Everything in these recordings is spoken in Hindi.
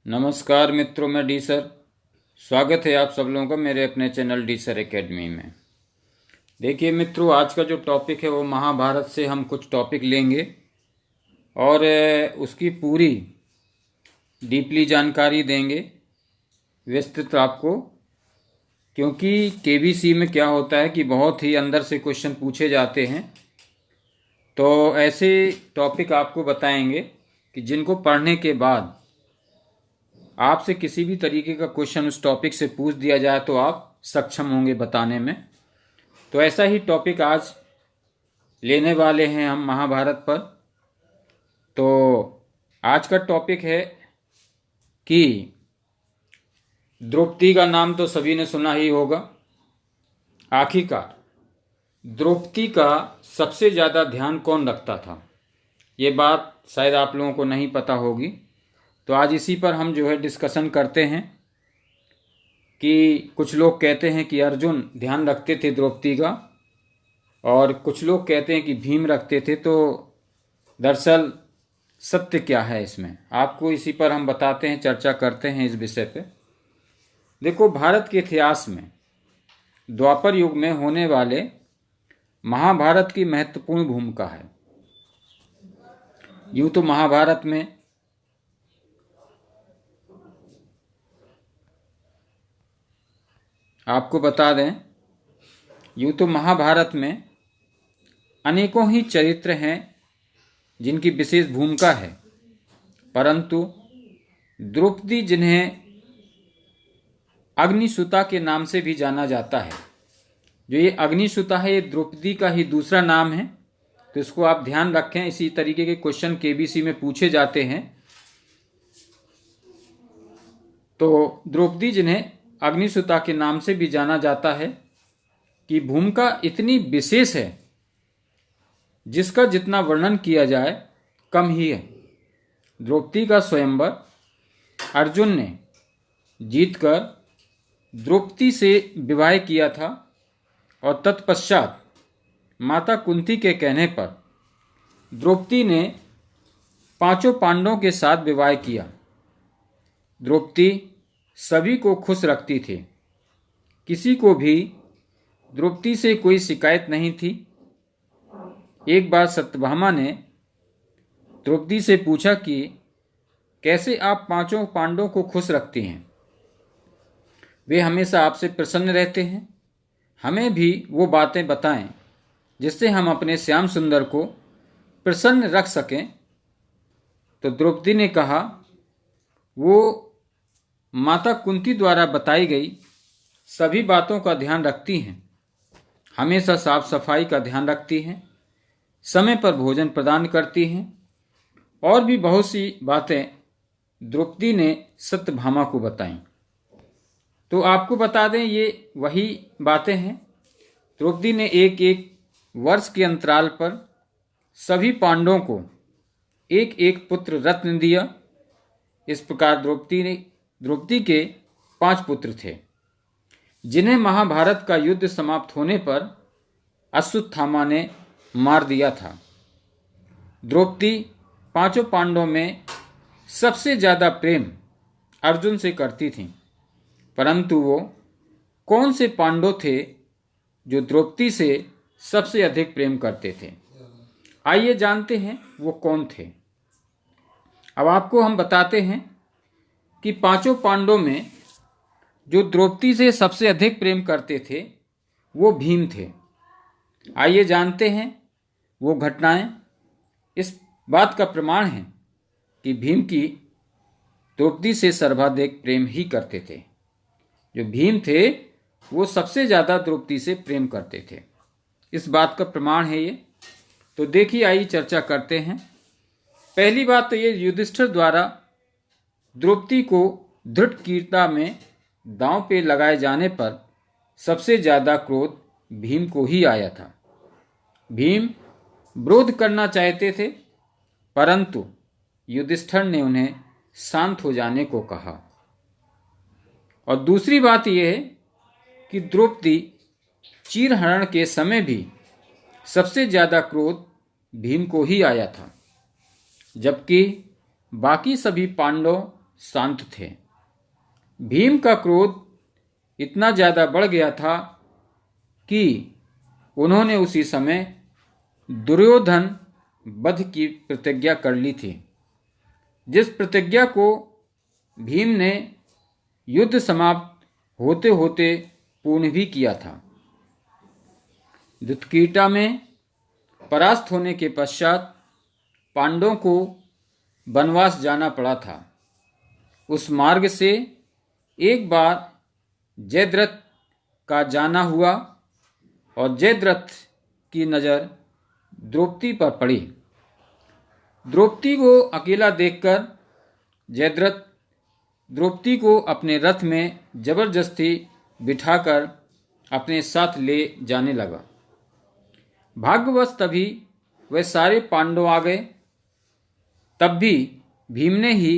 नमस्कार मित्रों, मैं डी सर। स्वागत है आप सब लोगों का मेरे अपने चैनल डी सर एकेडमी में। देखिए मित्रों, आज का जो टॉपिक है वो महाभारत से हम कुछ टॉपिक लेंगे और उसकी पूरी डीपली जानकारी देंगे विस्तृत आपको, क्योंकि केबीसी में क्या होता है कि बहुत ही अंदर से क्वेश्चन पूछे जाते हैं। तो ऐसे टॉपिक आपको बताएंगे कि जिनको पढ़ने के बाद आपसे किसी भी तरीके का क्वेश्चन उस टॉपिक से पूछ दिया जाए तो आप सक्षम होंगे बताने में। तो ऐसा ही टॉपिक आज लेने वाले हैं हम महाभारत पर। तो आज का टॉपिक है कि द्रौपदी का नाम तो सभी ने सुना ही होगा। आखिरकार द्रौपदी का सबसे ज़्यादा ध्यान कौन रखता था, ये बात शायद आप लोगों को नहीं पता होगी। तो आज इसी पर हम जो है डिस्कशन करते हैं कि कुछ लोग कहते हैं कि अर्जुन ध्यान रखते थे द्रौपदी का और कुछ लोग कहते हैं कि भीम रखते थे। तो दरअसल सत्य क्या है इसमें, आपको इसी पर हम बताते हैं, चर्चा करते हैं इस विषय पे। देखो, भारत के इतिहास में द्वापर युग में होने वाले महाभारत की महत्वपूर्ण भूमिका है। यूँ तो महाभारत में आपको बता दें, यूँ तो महाभारत में अनेकों ही चरित्र हैं जिनकी विशेष भूमिका है, परंतु द्रौपदी, जिन्हें अग्निसुता के नाम से भी जाना जाता है, जो ये अग्निसुता है ये द्रौपदी का ही दूसरा नाम है। तो इसको आप ध्यान रखें, इसी तरीके के क्वेश्चन केबीसी में पूछे जाते हैं। तो द्रौपदी, जिन्हें अग्निसुता के नाम से भी जाना जाता है, कि भूमिका इतनी विशेष है जिसका जितना वर्णन किया जाए कम ही है। द्रौपदी का स्वयंवर अर्जुन ने जीतकर द्रौपदी से विवाह किया था और तत्पश्चात माता कुंती के कहने पर द्रौपदी ने पांचों पांडवों के साथ विवाह किया। द्रौपदी सभी को खुश रखती थी, किसी को भी द्रौपदी से कोई शिकायत नहीं थी। एक बार सत्यभामा ने द्रौपदी से पूछा कि कैसे आप पांचों पांडवों को खुश रखती हैं, वे हमेशा आपसे प्रसन्न रहते हैं, हमें भी वो बातें बताएं जिससे हम अपने श्याम सुंदर को प्रसन्न रख सकें। तो द्रौपदी ने कहा, वो माता कुंती द्वारा बताई गई सभी बातों का ध्यान रखती हैं, हमेशा साफ सफाई का ध्यान रखती हैं, समय पर भोजन प्रदान करती हैं, और भी बहुत सी बातें द्रौपदी ने सत्यभामा को बताईं। तो आपको बता दें, ये वही बातें हैं। द्रौपदी ने एक एक वर्ष के अंतराल पर सभी पांडवों को एक एक पुत्र रत्न दिया। इस प्रकार द्रौपदी के 5 पुत्र थे, जिन्हें महाभारत का युद्ध समाप्त होने पर अश्वत्थामा ने मार दिया था। द्रौपदी पांचों पांडवों में सबसे ज्यादा प्रेम अर्जुन से करती थी, परंतु वो कौन से पांडव थे जो द्रौपदी से सबसे अधिक प्रेम करते थे? आइए जानते हैं वो कौन थे। अब आपको हम बताते हैं कि पांचों पांडवों में जो द्रौपदी से सबसे अधिक प्रेम करते थे वो भीम थे। आइए जानते हैं वो घटनाएं। इस बात का प्रमाण है कि भीम की द्रौपदी से सर्वाधिक प्रेम ही करते थे। जो भीम थे वो सबसे ज़्यादा द्रौपदी से प्रेम करते थे, इस बात का प्रमाण है ये। तो देखिए, आइए चर्चा करते हैं। पहली बात तो ये, युधिष्ठिर द्वारा द्रौपदी को धृतकीर्ता में दांव पे लगाए जाने पर सबसे ज्यादा क्रोध भीम को ही आया था। भीम विरोध करना चाहते थे, परंतु युधिष्ठिर ने उन्हें शांत हो जाने को कहा। और दूसरी बात यह है कि द्रौपदी चीरहरण के समय भी सबसे ज्यादा क्रोध भीम को ही आया था, जबकि बाकी सभी पांडव शांत थे। भीम का क्रोध इतना ज़्यादा बढ़ गया था कि उन्होंने उसी समय दुर्योधन वध की प्रतिज्ञा कर ली थी, जिस प्रतिज्ञा को भीम ने युद्ध समाप्त होते होते पूर्ण भी किया था। द्रुतकीटा में परास्त होने के पश्चात पांडवों को वनवास जाना पड़ा था। उस मार्ग से एक बार जयद्रथ का जाना हुआ और जयद्रथ की नज़र द्रौपदी पर पड़ी। द्रौपदी को अकेला देखकर जयद्रथ द्रौपदी को अपने रथ में जबरदस्ती बिठाकर अपने साथ ले जाने लगा। भाग्यवश तभी वह सारे पांडव आ गए। तब भी भीम ने ही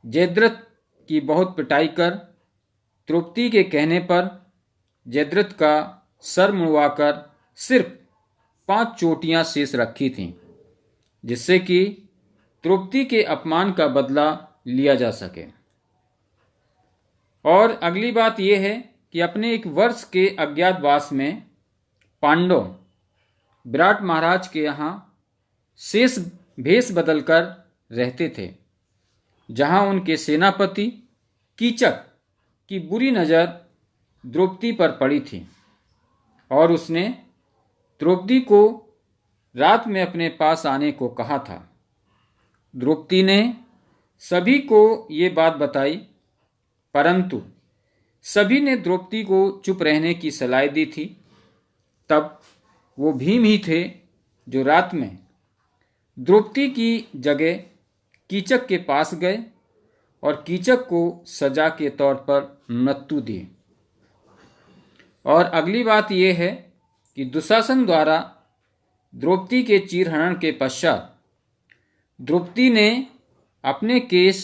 जयद्रथ की बहुत पिटाई कर द्रौपदी के कहने पर जयद्रथ का सर मुड़वाकर सिर्फ 5 चोटियां शेष रखी थीं, जिससे कि द्रौपदी के अपमान का बदला लिया जा सके। और अगली बात यह है कि अपने 1 वर्ष के अज्ञातवास में पांडव विराट महाराज के यहाँ शेष भेष बदलकर रहते थे, जहाँ उनके सेनापति कीचक की बुरी नज़र द्रौपदी पर पड़ी थी और उसने द्रौपदी को रात में अपने पास आने को कहा था। द्रौपदी ने सभी को ये बात बताई, परंतु सभी ने द्रौपदी को चुप रहने की सलाह दी थी। तब वो भीम ही थे जो रात में द्रौपदी की जगह कीचक के पास गए और कीचक को सजा के तौर पर मृत्यु दी। और अगली बात यह है कि दुशासन द्वारा द्रौपदी के चीरहरण के पश्चात द्रौपदी ने अपने केस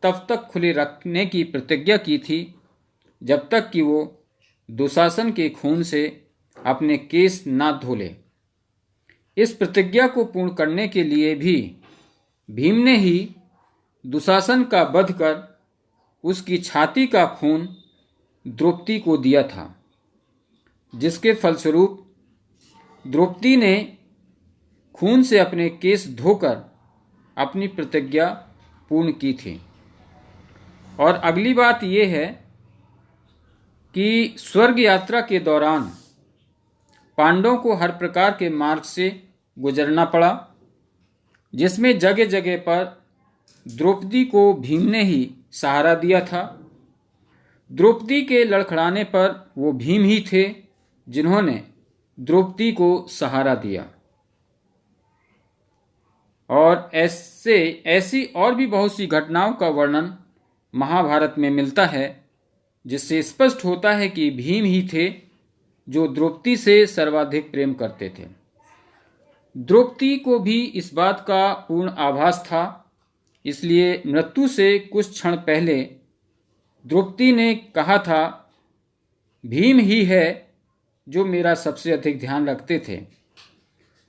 तब तक खुले रखने की प्रतिज्ञा की थी जब तक कि वो दुशासन के खून से अपने केस ना धो ले। इस प्रतिज्ञा को पूर्ण करने के लिए भी भीम ने ही दुशासन का वध कर उसकी छाती का खून द्रौपदी को दिया था, जिसके फलस्वरूप द्रौपदी ने खून से अपने केस धोकर अपनी प्रतिज्ञा पूर्ण की थी। और अगली बात यह है कि स्वर्ग यात्रा के दौरान पांडवों को हर प्रकार के मार्ग से गुजरना पड़ा, जिसमें जगह जगह पर द्रौपदी को भीम ने ही सहारा दिया था। द्रौपदी के लड़खड़ाने पर वो भीम ही थे जिन्होंने द्रौपदी को सहारा दिया। और ऐसी और भी बहुत सी घटनाओं का वर्णन महाभारत में मिलता है, जिससे स्पष्ट होता है कि भीम ही थे जो द्रौपदी से सर्वाधिक प्रेम करते थे। द्रौपदी को भी इस बात का पूर्ण आभास था, इसलिए मृत्यु से कुछ क्षण पहले द्रौपदी ने कहा था, भीम ही है जो मेरा सबसे अधिक ध्यान रखते थे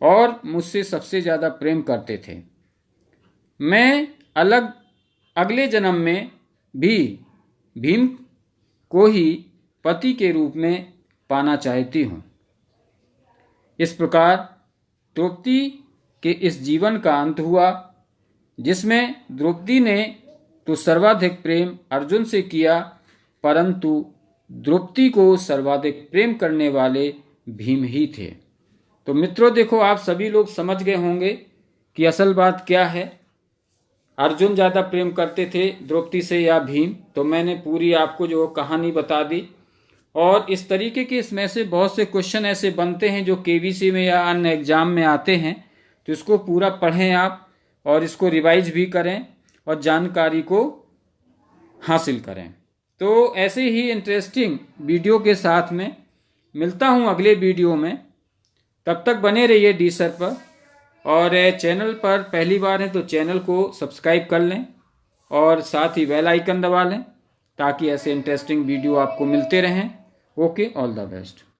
और मुझसे सबसे ज़्यादा प्रेम करते थे। मैं अगले जन्म में भी भीम को ही पति के रूप में पाना चाहती हूँ। इस प्रकार द्रौपदी के इस जीवन का अंत हुआ, जिसमें द्रौपदी ने तो सर्वाधिक प्रेम अर्जुन से किया, परंतु द्रौपदी को सर्वाधिक प्रेम करने वाले भीम ही थे। तो मित्रों देखो, आप सभी लोग समझ गए होंगे कि असल बात क्या है। अर्जुन ज़्यादा प्रेम करते थे द्रौपदी से या भीम। तो मैंने पूरी आपको जो कहानी बता दी। और इस तरीके के इसमें से बहुत से क्वेश्चन ऐसे बनते हैं जो केबीसी में या अन्य एग्जाम में आते हैं, तो इसको पूरा पढ़ें आप और इसको रिवाइज भी करें और जानकारी को हासिल करें। तो ऐसे ही इंटरेस्टिंग वीडियो के साथ में मिलता हूँ अगले वीडियो में। तब तक बने रहिए डी सर पर, और चैनल पर पहली बार है तो चैनल को सब्सक्राइब कर लें और साथ ही बेल आइकन दबा लें ताकि ऐसे इंटरेस्टिंग वीडियो आपको मिलते रहें। Okay, all the best.